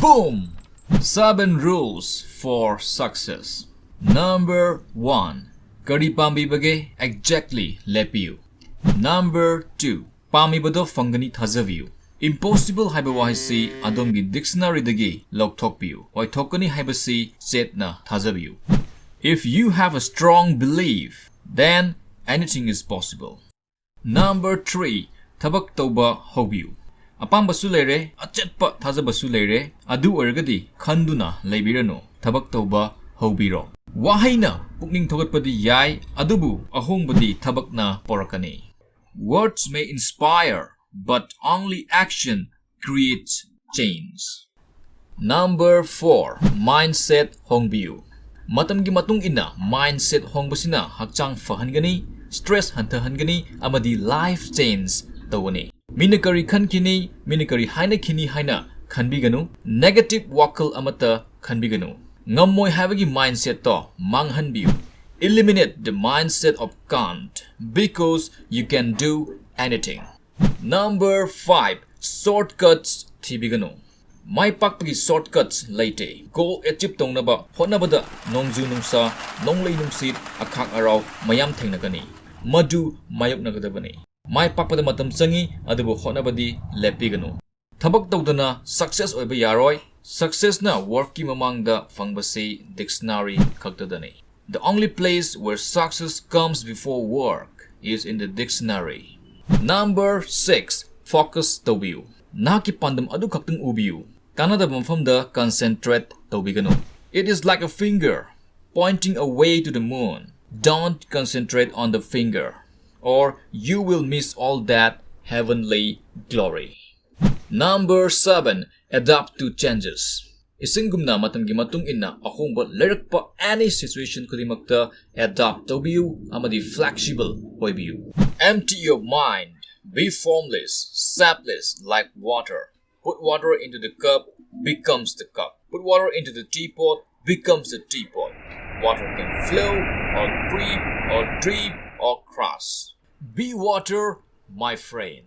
Boom! 7 rules for success. Number 1. Kari pambibage exactly leppiyu. Number 2. Pamibado fangani thazaviyu. Impossible haiba wahisi adongi dictionary dagi logthokpiyu. Oithokani haibasi setna thazaviyu. If you have a strong belief, then anything is possible. Number 3. Thabak tauba hongbiyu. Apambasu leire, achetpa thazabasu leire, adu oirgadi khanduna leibirano. Thabak tauba hobiro. Wahaina pukning thogatpadi yai, adubu ahongbadi thabakna porakani. Words may inspire, but only action creates change. Number 4. Mindset hongbiyu. Matamgi matung ina mindset hongbasina hakchang fahangani, stress hantahangani, amadi life change tawani. Minakari khankini, minakari haina kini haina khanbiganu, negative wakal amata khanbiganu. Ngammoy habagi mindset to manghanbiyu. Eliminate the mindset of can't because you can do anything. Number 5. Shortcuts thibiganu. Mai pakpagi shortcuts laite. Goal achieve tongnaba hotnabada nongju nungsa nonglei nungsit akhak arau mayam thengnagani. Madu mayoknagadabani. Mai pakpada matam changi adubu hotnabadi leppiganu. Thabak tawdana success oiba yaroi. Success na work ki mamangda fangbasi dictionary khaktadani. The only place where success comes before work is in the dictionary. Number 6. Focus tawbiyu. Naki pandam adu khaktang ubiyu. Kanada mafamda concentrate tawbiganu. It is like a finger pointing away to the moon. Don't concentrate on the finger, or you will miss all that heavenly glory. Number 7. Adapt to changes. Isingumna matamgi matung inna ahongba lerakpa any situation kudimakta adapt tawbiyu amadi flexible oibiyu. Empty your mind. Be formless, sapless like water. Put water into the cup, becomes the cup. Put water into the teapot, becomes the teapot. Water can flow or creep or drip or cross. Be water, my friend.